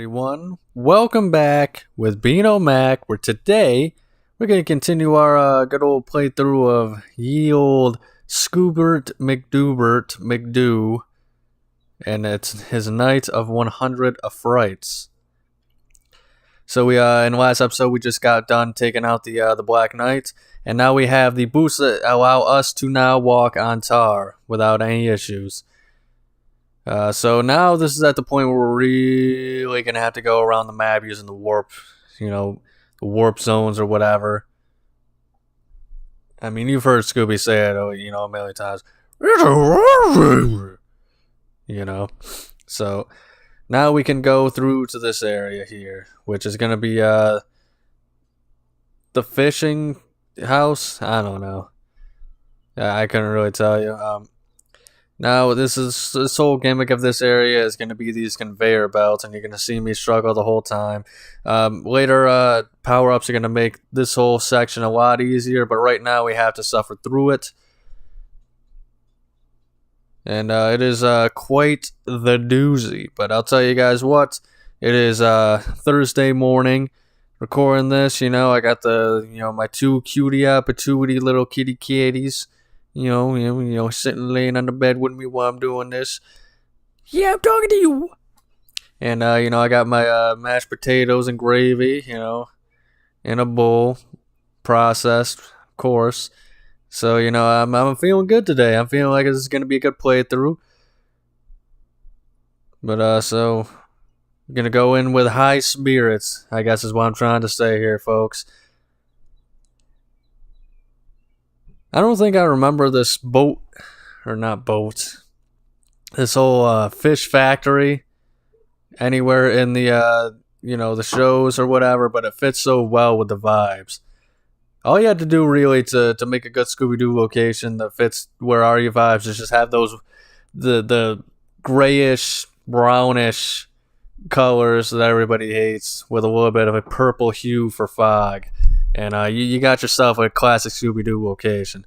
everyone. Welcome back with Beano Mac, where today we're going to continue our good old playthrough of ye old Scoobert McDoo, and it's his night of 100 of Frights. So we in the last episode we just got done taking out the Black Knight, and now we have the boots that allow us to now walk on tar without any issues. So now this is at the point where we're really going to have to go around the map using the warp, the warp zones or whatever. I mean, you've heard Scooby say it, a million times. So now we can go through to this area here, which is going to be the fishing house. I don't know. I couldn't really tell you. Now, this whole gimmick of this area is going to be these conveyor belts, and you're going to see me struggle the whole time. Later, power-ups are going to make this whole section a lot easier, but right now we have to suffer through it. And it is quite the doozy, but I'll tell you guys what, it is Thursday morning, recording this, I got my two cutie patootie little kitty kitties. Sitting laying on the bed with me while I'm doing this. Yeah, I'm talking to you. And, I got my mashed potatoes and gravy, in a bowl, processed, of course. So, I'm feeling good today. I'm feeling like this is going to be a good playthrough. But, so, I'm going to go in with high spirits, I guess is what I'm trying to say here, folks. I don't think I remember this this whole fish factory anywhere in the, the shows or whatever, but it fits so well with the vibes. All you had to do really to make a good Scooby-Doo location that fits where are your vibes is just have those, the grayish, brownish colors that everybody hates with a little bit of a purple hue for fog. And you got yourself a classic Scooby-Doo location.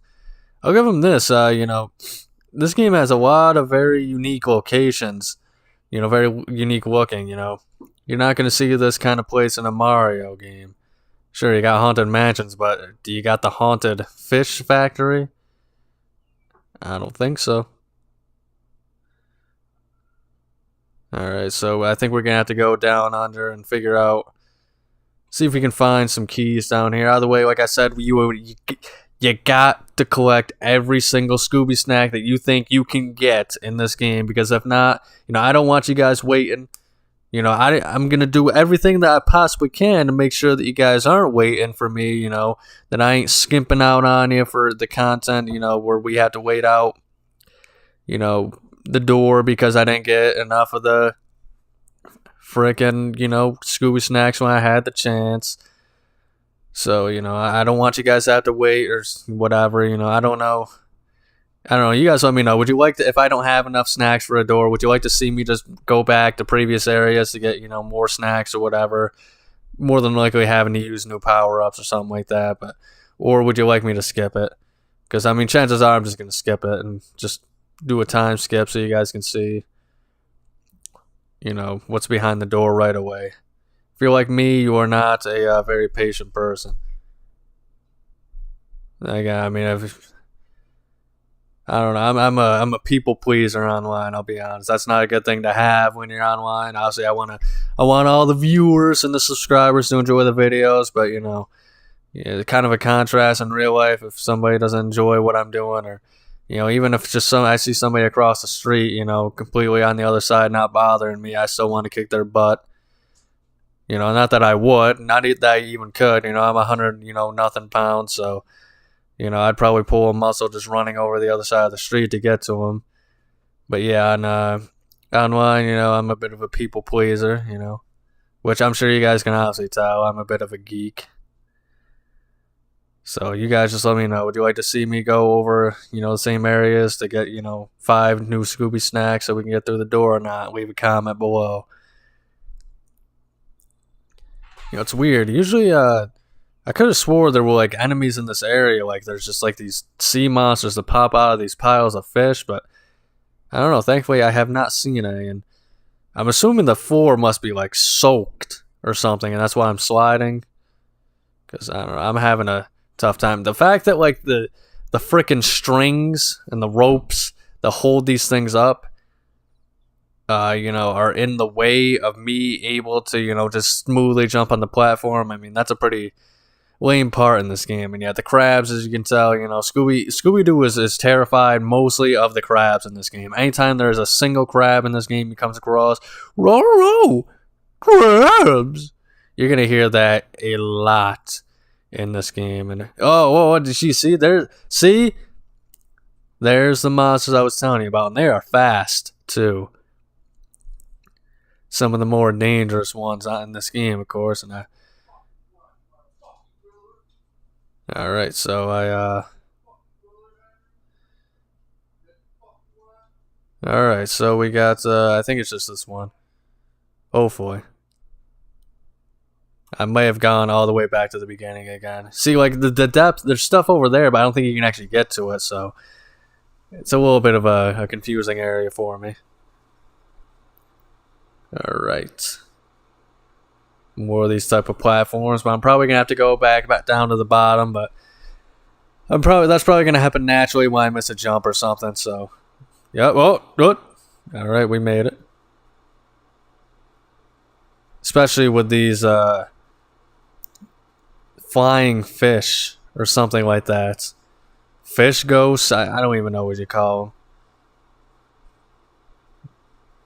I'll give them this, this game has a lot of very unique locations, very unique looking, You're not going to see this kind of place in a Mario game. Sure, you got Haunted Mansions, but do you got the Haunted Fish Factory? I don't think so. Alright, so I think we're going to have to go down under and see if we can find some keys down here. Either way, like I said, you got to collect every single Scooby snack that you think you can get in this game, because if not, I don't want you guys waiting. I'm going to do everything that I possibly can to make sure that you guys aren't waiting for me, that I ain't skimping out on you for the content, where we have to wait out, the door because I didn't get enough of the frickin', Scooby snacks when I had the chance. So, I don't want you guys to have to wait or whatever, I don't know. You guys let me know. Would you like to, if I don't have enough snacks for a door, would you like to see me just go back to previous areas to get, more snacks or whatever? More than likely having to use new power-ups or something like that. Or would you like me to skip it? Because, chances are I'm just going to skip it and just do a time skip so you guys can see, what's behind the door right away. If you're like me, you are not a very patient person. I don't know. I'm a people pleaser online. I'll be honest. That's not a good thing to have when you're online. Obviously, I want all the viewers and the subscribers to enjoy the videos, but kind of a contrast in real life. If somebody doesn't enjoy what I'm doing, or even if just I see somebody across the street, completely on the other side, not bothering me, I still want to kick their butt. Not that I would, not that I even could. I'm 100, nothing pounds, so. I'd probably pull a muscle just running over the other side of the street to get to him. But yeah, online, I'm a bit of a people pleaser, which I'm sure you guys can honestly tell. I'm a bit of a geek. So you guys just let me know. Would you like to see me go over, the same areas to get, 5 new Scooby snacks so we can get through the door or not? Leave a comment below. It's weird. Usually, I could have swore there were enemies in this area. There's just these sea monsters that pop out of these piles of fish, but I don't know. Thankfully, I have not seen any. And I'm assuming the floor must be like soaked or something, and that's why I'm sliding. Because I don't know, I'm having a tough time. The fact that like the freaking strings and the ropes that hold these things up, are in the way of me able to, just smoothly jump on the platform. I mean, that's a pretty lame part in this game. And yeah, the crabs, as you can tell, Scooby Doo is terrified mostly of the crabs in this game. Anytime there's a single crab in this game he comes across, row, crabs, you're gonna hear that a lot in this game. And what did she see there? See, there's the monsters I was telling you about, and they are fast too. Some of the more dangerous ones in this game, of course. And all right, so all right, so we got. I think it's just this one. Hopefully. I may have gone all the way back to the beginning again. See, like the depth, there's stuff over there, but I don't think you can actually get to it, so it's a little bit of a confusing area for me. Alright. More of these type of platforms, but I'm probably going to have to go back down to the bottom, but that's probably going to happen naturally when I miss a jump or something, so. Yeah, good. Alright, we made it. Especially with these, flying fish or something like that. Fish ghosts? I don't even know what you call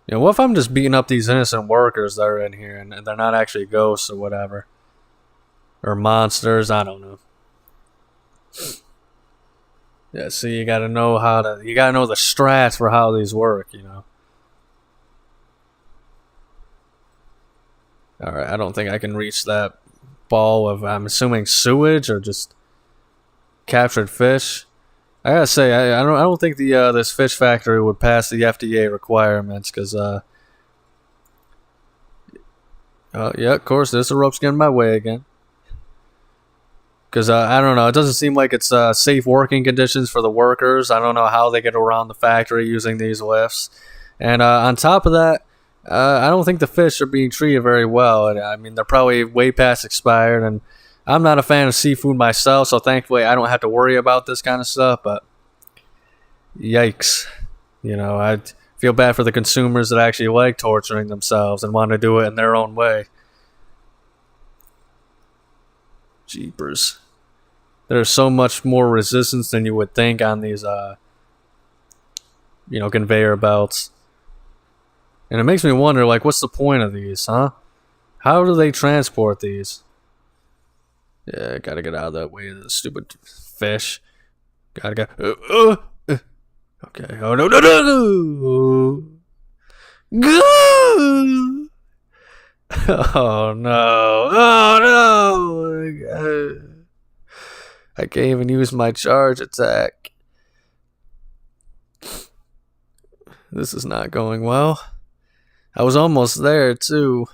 them. What if I'm just beating up these innocent workers that are in here and they're not actually ghosts or whatever? Or monsters? I don't know. Yeah, so you gotta know the strats for how these work, Alright, I don't think I can reach that ball of, I'm assuming, sewage or just captured fish. I gotta say, I don't think this fish factory would pass the FDA requirements, because yeah, of course, there's the ropes getting in my way again. Because I don't know, it doesn't seem like it's safe working conditions for the workers. I don't know how they get around the factory using these lifts. And on top of that, I don't think the fish are being treated very well. And I mean, they're probably way past expired, and I'm not a fan of seafood myself, so thankfully I don't have to worry about this kind of stuff, but yikes. I feel bad for the consumers that actually like torturing themselves and want to do it in their own way. Jeepers. There's so much more resistance than you would think on these, conveyor belts. And it makes me wonder, like, what's the point of these, huh? How do they transport these? Yeah, gotta get out of that way of the stupid fish. Gotta go. Okay. Oh, no. Go! Oh, no. Oh, no. I can't even use my charge attack. This is not going well. I was almost there, too.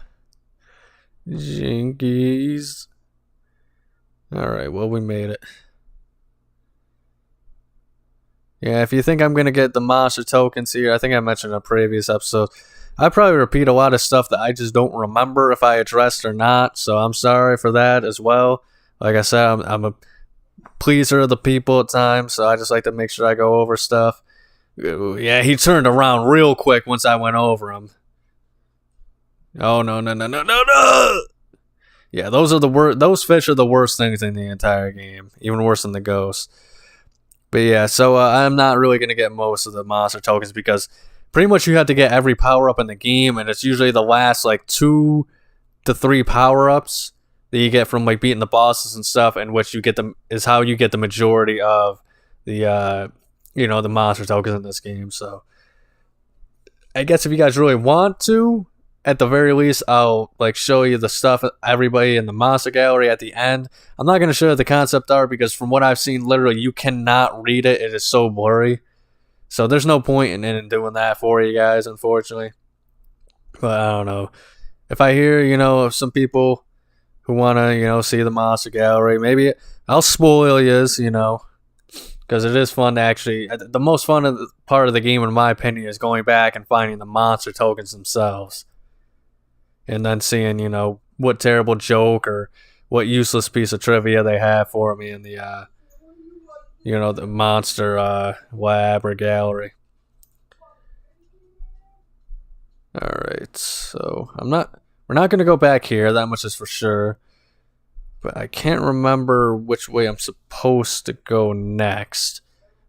Jinkies. Alright, well, we made it. Yeah, if you think I'm going to get the monster tokens here, I think I mentioned in a previous episode, I probably repeat a lot of stuff that I just don't remember if I addressed or not, so I'm sorry for that as well. Like I said, I'm a pleaser of the people at times, so I just like to make sure I go over stuff. Yeah, he turned around real quick once I went over him. Oh, no. Yeah, those fish are the worst things in the entire game. Even worse than the ghosts. But yeah, so I'm not really going to get most of the monster tokens because pretty much you have to get every power-up in the game, and it's usually the last, 2 to 3 power-ups that you get from, beating the bosses and stuff, and which you get them is how you get the majority of the, the monster tokens in this game. So I guess if you guys really want to, at the very least, I'll show you the stuff, everybody in the monster gallery at the end. I'm not going to show you the concept art because from what I've seen, literally, you cannot read it. It is so blurry. So there's no point in doing that for you guys, unfortunately. But I don't know. If I hear, of some people who want to, see the monster gallery, maybe I'll spoil yous, because it is fun to actually... The most fun part of the game, in my opinion, is going back and finding the monster tokens themselves. and then seeing, what terrible joke or what useless piece of trivia they have for me in the, the monster lab or gallery. All right, so we're not going to go back here. That much is for sure. But I can't remember which way I'm supposed to go next.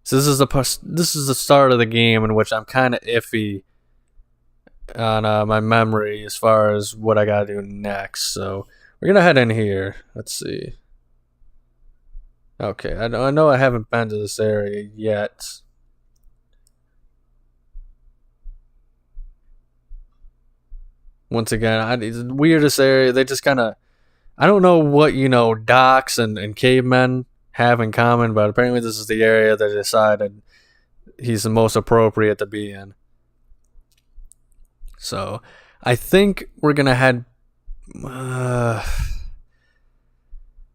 So this is the start of the game in which I'm kind of iffy on my memory as far as what I gotta do next. So we're gonna head in here. Let's see. Okay, I know I haven't been to this area yet. Once again, it's the weirdest area. They just kind of, I don't know what, docs and cavemen have in common, but apparently this is the area they decided he's the most appropriate to be in. So I think we're going to head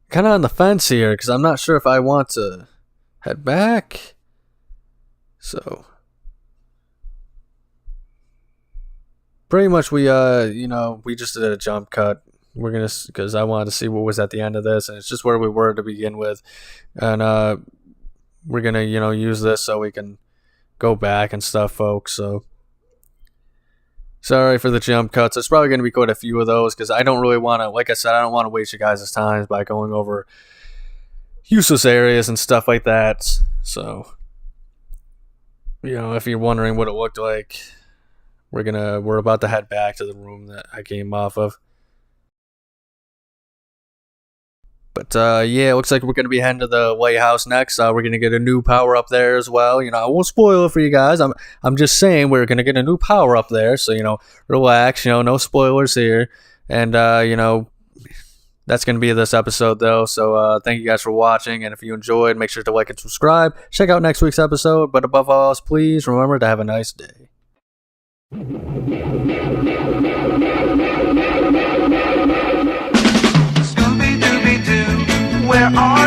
kind of on the fence here because I'm not sure if I want to head back. So pretty much we just did a jump cut. We're gonna, because I wanted to see what was at the end of this, and it's just where we were to begin with, and we're gonna use this so we can go back and stuff, folks. So sorry for the jump cuts. There's probably gonna be quite a few of those because I don't really want to, like I said, I don't want to waste you guys' time by going over useless areas and stuff like that. So if you're wondering what it looked like, we're about to head back to the room that I came off of. But yeah, it looks like we're going to be heading to the lighthouse next. We're going to get a new power up there as well. I won't spoil it for you guys. I'm just saying we're going to get a new power up there. So, relax, no spoilers here. And, that's going to be this episode, though. So thank you guys for watching. And if you enjoyed, make sure to like and subscribe. Check out next week's episode. But above all else, please remember to have a nice day. Where are